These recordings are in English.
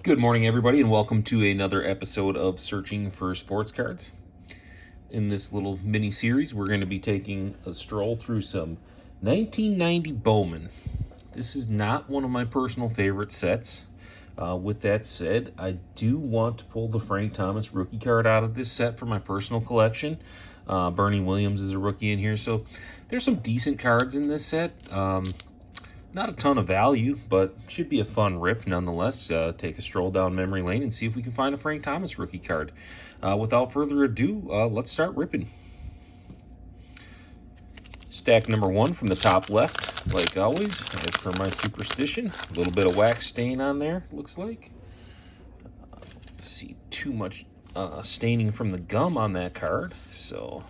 Good morning, everybody, and welcome to another episode of Searching for Sports Cards. In this little mini series, we're going to be taking a stroll through some 1990 Bowman. This is not one of my personal favorite sets. With that said, I do want to pull the Frank Thomas rookie card out of this set for my personal collection. Bernie Williams is a rookie in here, so there's some decent cards in this set. Not a ton of value, but should be a fun rip nonetheless. Take a stroll down memory lane and see if we can find a Frank Thomas rookie card. Without further ado, let's start ripping. Stack number one from the top left, like always, as per my superstition. A little bit of wax stain on there, looks like. See too much staining from the gum on that card, so...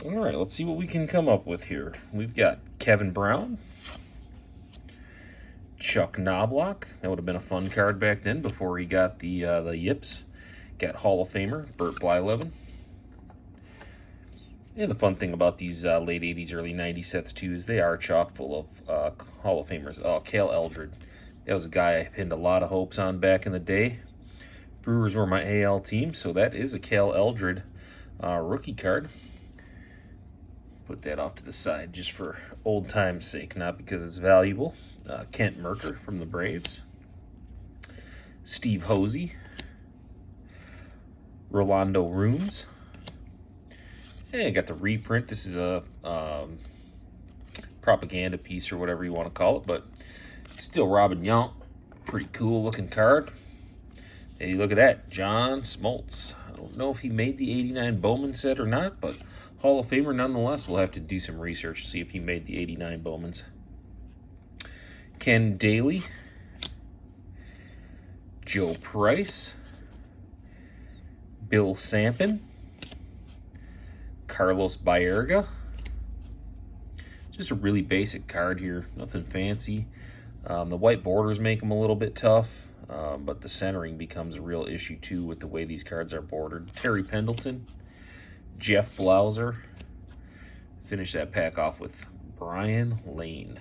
All right, let's see what we can come up with here. We've got Kevin Brown, Chuck Knobloch. That would have been a fun card back then before he got the yips. Got Hall of Famer Bert Blyleven. And the fun thing about these late 80s, early 90s sets, too, is they are chock full of Hall of Famers. Oh, Cale Eldred. That was a guy I pinned a lot of hopes on back in the day. Brewers were my AL team, so that is a Cale Eldred rookie card. Put that off to the side just for old time's sake, not because it's valuable. Kent Merker from the Braves. Steve Hosey. Rolando Rooms. Hey, I got the reprint. This is a propaganda piece or whatever you want to call it, but still Robin Yount. Pretty cool looking card. Hey, look at that. John Smoltz. I don't know if he made the 89 Bowman set or not, but Hall of Famer nonetheless. We'll have to do some research to see if he made the 89 Bowmans. Ken Daly. Joe Price. Bill Sampson. Carlos Baerga. Just a really basic card here. Nothing fancy. The white borders make them a little bit tough, but the centering becomes a real issue too with the way these cards are bordered. Terry Pendleton. Jeff Blauser. Finish that pack off with Brian Lane.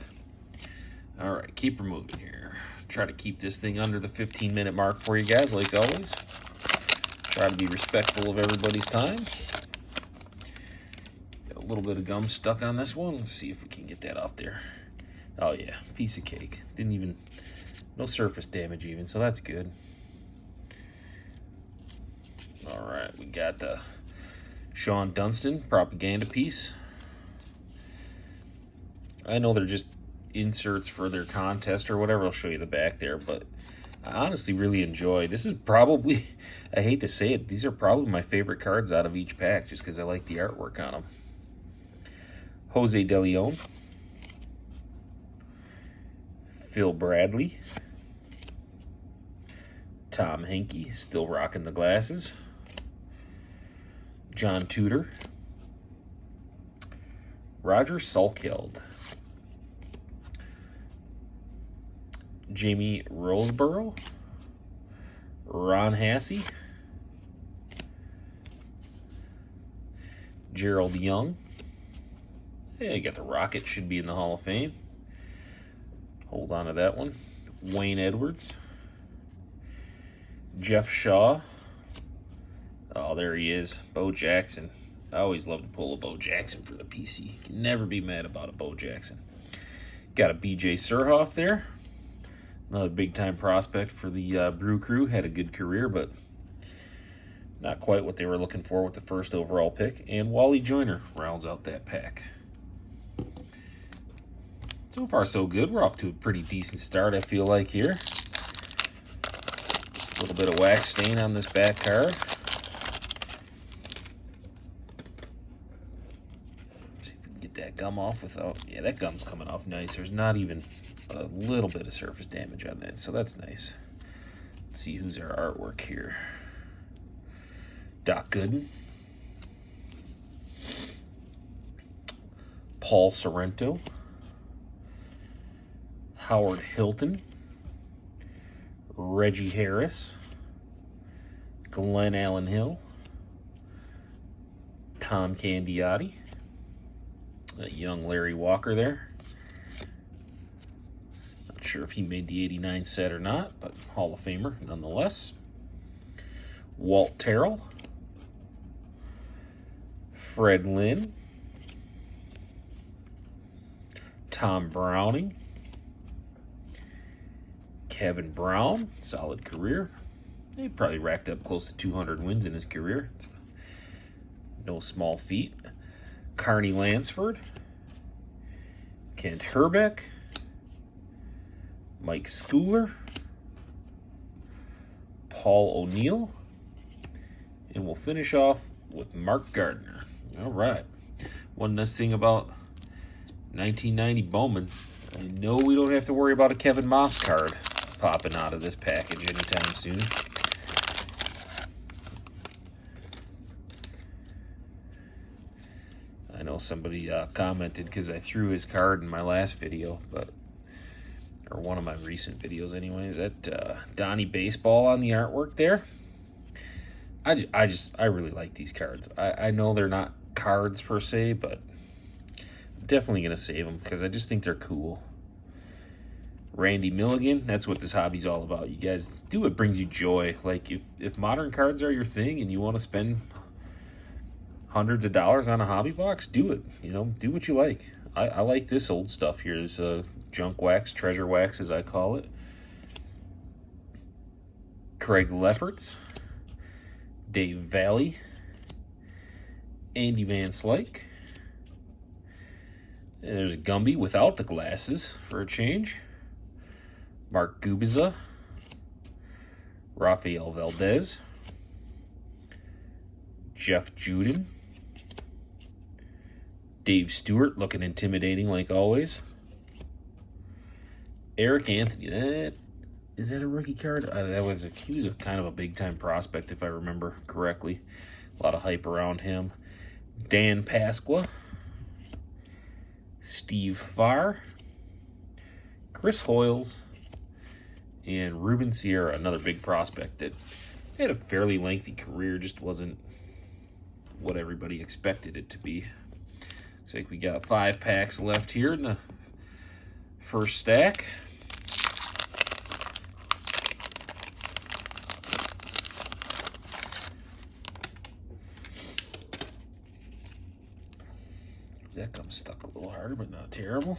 All right, keep her moving here. Try to keep this thing under the 15-minute mark for you guys, like always. Try to be respectful of everybody's time. Got a little bit of gum stuck on this one. Let's see if we can get that off there. Oh yeah, piece of cake. Didn't even, no surface damage even, so that's good. All right, we got the Sean Dunston propaganda piece. I know they're just inserts for their contest or whatever. I'll show you the back there, but I honestly really enjoy. This is probably, I hate to say it, these are probably my favorite cards out of each pack just because I like the artwork on them. Jose De Leon. Phil Bradley. Tom Henke, still rocking the glasses. John Tudor. Roger Salkeld. Jamie Roseborough. Ron Hassey. Gerald Young. Yeah, you got the Rocket, should be in the Hall of Fame. Hold on to that one. Wayne Edwards. Jeff Shaw. Oh, there he is. Bo Jackson. I always love to pull a Bo Jackson for the PC. Can never be mad about a Bo Jackson. Got a BJ Surhoff there. Another big-time prospect for the Brew Crew. Had a good career, but not quite what they were looking for with the first overall pick. And Wally Joyner rounds out that pack. So far, so good. We're off to a pretty decent start, I feel like, here. A little bit of wax stain on this back card. That gum off without, yeah, that gum's coming off nice. There's not even a little bit of surface damage on that, so that's nice. Let's see who's our artwork here. Doc Gooden. Paul Sorrento. Howard Hilton. Reggie Harris. Glenn Allen Hill. Tom Candiotti. A young Larry Walker there. Not sure if he made the 89 set or not, but Hall of Famer nonetheless. Walt Terrell. Fred Lynn. Tom Browning. Kevin Brown, solid career. He probably racked up close to 200 wins in his career. It's no small feat. Carney Lansford. Kent Herbeck. Mike Schooler. Paul O'Neill. And we'll finish off with Mark Gardner. All right. One nice thing about 1990 Bowman, I know we don't have to worry about a Kevin Moss card popping out of this package anytime soon. I know somebody commented because I threw his card in my last video, or one of my recent videos anyway, that Donnie Baseball on the artwork there. I really like these cards. I know they're not cards per se, but I'm definitely going to save them because I just think they're cool. Randy Milligan, that's what this hobby's all about. You guys do what brings you joy. Like, if modern cards are your thing and you want to spend hundreds of dollars on a hobby box, do it. You know, do what you like. I like this old stuff here. This junk wax, treasure wax as I call it. Craig Lefferts. Dave Valley. Andy Van Slyke. And there's Gumby without the glasses for a change. Mark Gubiza. Rafael Valdez. Jeff Juden. Dave Stewart, looking intimidating like always. Eric Anthony. Is that a rookie card? He was a kind of a big-time prospect, if I remember correctly. A lot of hype around him. Dan Pasqua. Steve Farr. Chris Hoyles. And Ruben Sierra, another big prospect that had a fairly lengthy career, just wasn't what everybody expected it to be. Looks like we got 5 packs left here in the first stack. That gum stuck a little harder, but not terrible.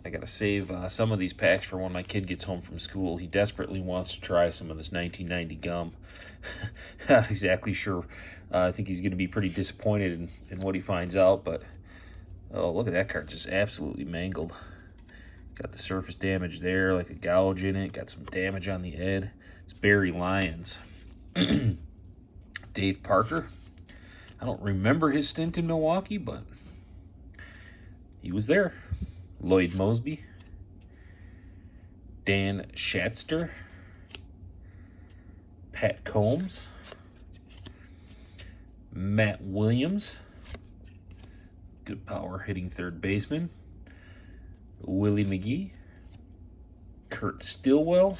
I gotta save some of these packs for when my kid gets home from school. He desperately wants to try some of this 1990 gum. Not exactly sure. I think he's gonna be pretty disappointed in what he finds out, but oh, look at that card, just absolutely mangled. Got the surface damage there, like a gouge in it. Got some damage on the head. It's Barry Lyons. Dave Parker. I don't remember his stint in Milwaukee, but he was there. Lloyd Mosby. Dan Schatzter. Pat Combs. Matt Williams. Good power hitting third baseman. Willie McGee. Kurt Stillwell.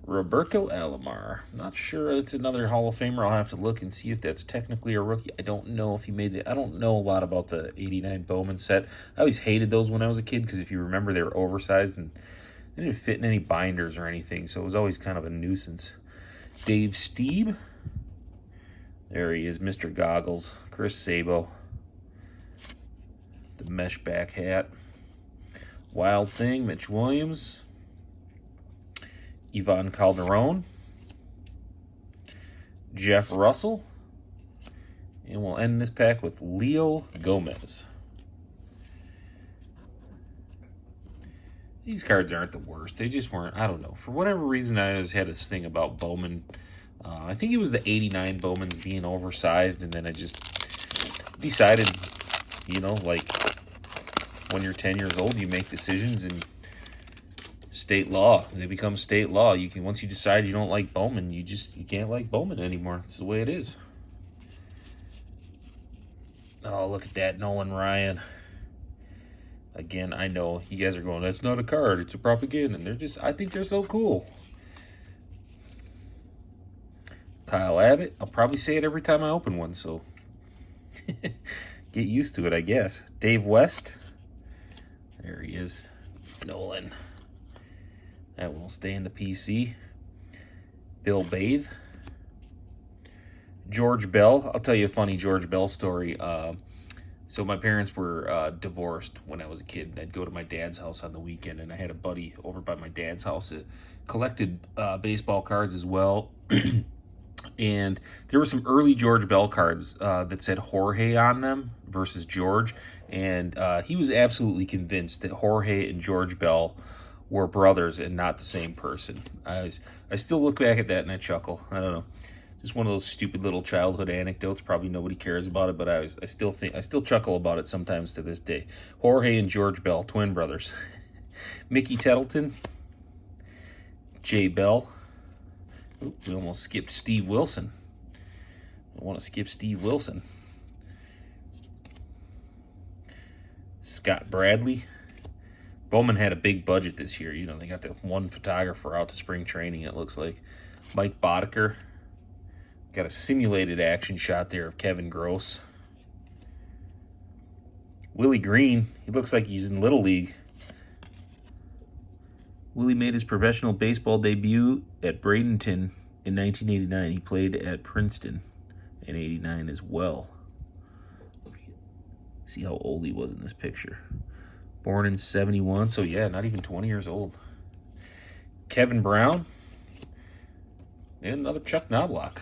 Roberto Alomar. Not sure it's another Hall of Famer. I'll have to look and see if that's technically a rookie. I don't know if he made it. I don't know a lot about the 89 Bowman set. I always hated those when I was a kid because if you remember, they were oversized and they didn't fit in any binders or anything, so it was always kind of a nuisance. Dave Steeb. There he is, Mr. Goggles. Chris Sabo. The mesh back hat. Wild Thing, Mitch Williams. Ivan Calderon. Jeff Russell. And we'll end this pack with Leo Gomez. These cards aren't the worst. They just weren't, I don't know. For whatever reason, I always had this thing about Bowman. I think it was the 89 Bowmans being oversized, and then I just decided, you know, like when you're 10 years old, you make decisions and state law. They become state law. You can, once you decide you don't like Bowman, you can't like Bowman anymore. It's the way it is. Oh, look at that, Nolan Ryan. Again, I know you guys are going, that's not a card, it's a propaganda. And they're just, I think they're so cool. Kyle Abbott. I'll probably say it every time I open one, so Get used to it, I guess. Dave West. There he is. Nolan. That will stay in the PC. Bill Bathe. George Bell. I'll tell you a funny George Bell story. So my parents were divorced when I was a kid. I'd go to my dad's house on the weekend, and I had a buddy over by my dad's house that collected baseball cards as well. And there were some early George Bell cards that said Jorge on them versus George. And he was absolutely convinced that Jorge and George Bell were brothers and not the same person. I still look back at that and I chuckle. I don't know. Just one of those stupid little childhood anecdotes. Probably nobody cares about it, but I still chuckle about it sometimes to this day. Jorge and George Bell, twin brothers. Mickey Tettleton, Jay Bell. Oops, we almost skipped Steve Wilson. I want to skip Steve Wilson. Scott Bradley. Bowman had a big budget this year. You know, they got the one photographer out to spring training, it looks like. Mike Boddicker. Got a simulated action shot there of Kevin Gross. Willie Green, he looks like he's in Little League. Willie made his professional baseball debut at Bradenton in 1989. He played at Princeton in 89 as well. See how old he was in this picture. Born in 71, so yeah, not even 20 years old. Kevin Brown. And another Chuck Knobloch.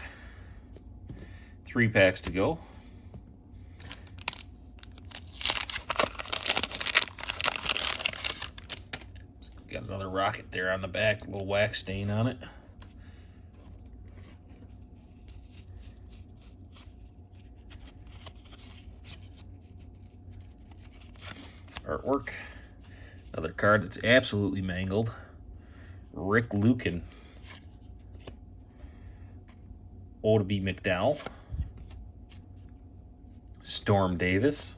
3 packs to go. Got another rocket there on the back, a little wax stain on it. Artwork. Another card that's absolutely mangled. Rick Lucan. Oddibe McDowell. Storm Davis.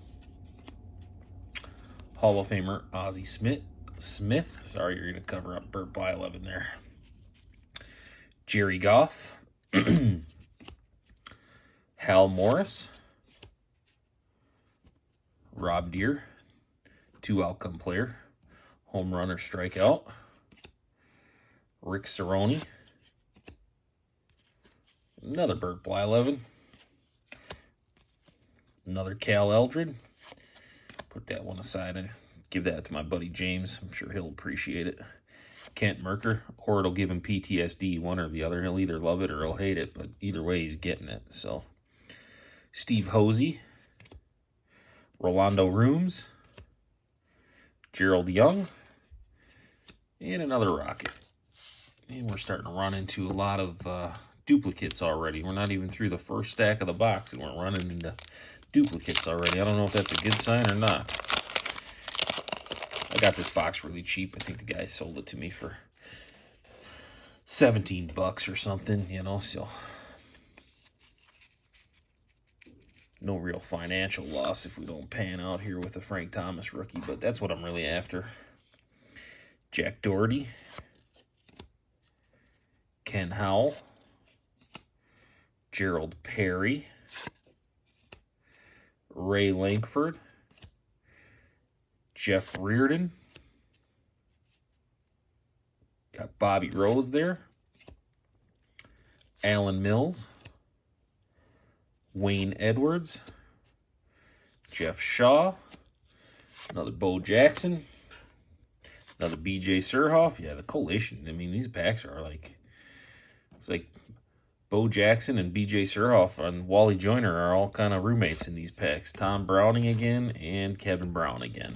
Hall of Famer Ozzie Smith. Sorry, you're going to cover up Burt Blyleven there. Jerry Goff. Hal Morris. Rob Deere. 2 outcome player. Home run or strikeout. Rick Cerrone. Another Burt Blyleven. Another Cal Eldred. Put that one aside and give that to my buddy James. I'm sure he'll appreciate it. Kent Merker, or it'll give him PTSD, one or the other. He'll either love it or he'll hate it, but either way, he's getting it. So, Steve Hosey. Rolando Rooms. Gerald Young. And another Rocket. And we're starting to run into a lot of duplicates already. We're not even through the first stack of the box and we're running into duplicates already. I don't know if that's a good sign or not. I got this box really cheap. I think the guy sold it to me for $17 or something, you know, so no real financial loss if we don't pan out here with a Frank Thomas rookie, but that's what I'm really after. Jack Doherty. Ken Howell. Gerald Perry. Ray Lankford. Jeff Reardon. Got Bobby Rose there. Alan Mills. Wayne Edwards. Jeff Shaw. Another Bo Jackson. Another BJ Surhoff. Yeah, the collation. I mean, these packs are like, it's like Bo Jackson and BJ Surhoff and Wally Joyner are all kind of roommates in these packs. Tom Browning again and Kevin Brown again.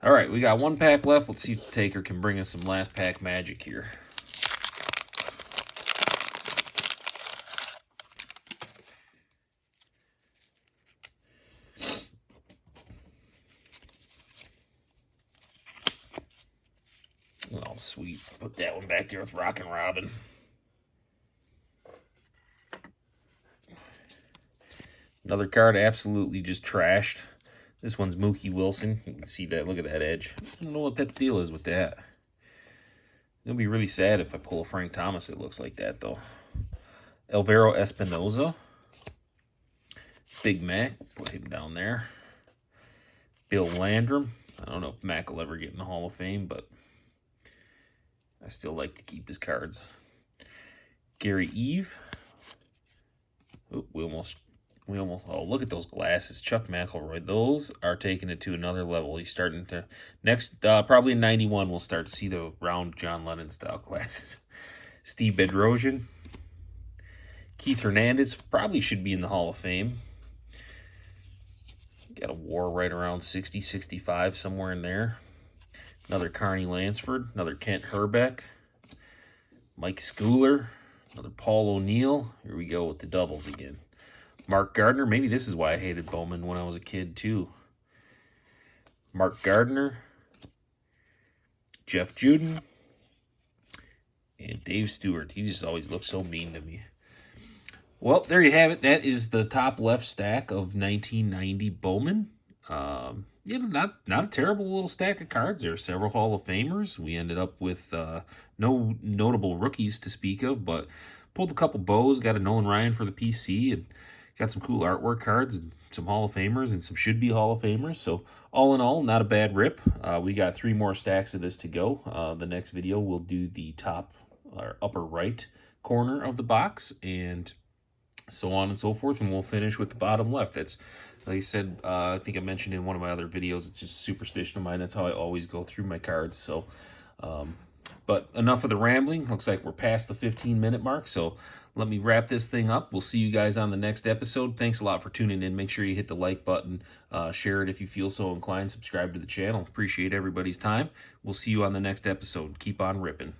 All right, we got 1 pack left. Let's see if the taker can bring us some last pack magic here. Oh, sweet. Put that one back there with Rockin' Robin. Another card absolutely just trashed. This one's Mookie Wilson. You can see that. Look at that edge. I don't know what that deal is with that. It'll be really sad if I pull a Frank Thomas. It looks like that, though. Alvaro Espinoza. Big Mac, put him down there. Bill Landrum. I don't know if Mac will ever get in the Hall of Fame, but I still like to keep his cards. Gary Eve. Oh, we almost, oh, look at those glasses. Chuck McElroy. Those are taking it to another level. He's starting to, next, probably in 91, we'll start to see the round John Lennon style glasses. Steve Bedrosian. Keith Hernandez probably should be in the Hall of Fame. Got a WAR right around 60, 65, somewhere in there. Another Carney Lansford. Another Kent Herbeck. Mike Schooler. Another Paul O'Neill. Here we go with the doubles again. Mark Gardner. Maybe this is why I hated Bowman when I was a kid, too. Mark Gardner. Jeff Juden. And Dave Stewart. He just always looked so mean to me. Well, there you have it. That is the top left stack of 1990 Bowman. Not a terrible little stack of cards. There are several Hall of Famers. We ended up with no notable rookies to speak of, but pulled a couple bows, got a Nolan Ryan for the PC, and got some cool artwork cards, and some Hall of Famers, and some should-be Hall of Famers. So all in all, not a bad rip. We got 3 more stacks of this to go. The next video, we'll do the top or upper right corner of the box, and so on and so forth, and we'll finish with the bottom left. That's, like I said, I think I mentioned in one of my other videos, it's just a superstition of mine. That's how I always go through my cards. So, but enough of the rambling. Looks like we're past the 15-minute mark, so let me wrap this thing up. We'll see you guys on the next episode. Thanks a lot for tuning in. Make sure you hit the like button, share it if you feel so inclined, subscribe to the channel. Appreciate everybody's time. We'll see you on the next episode. Keep on ripping.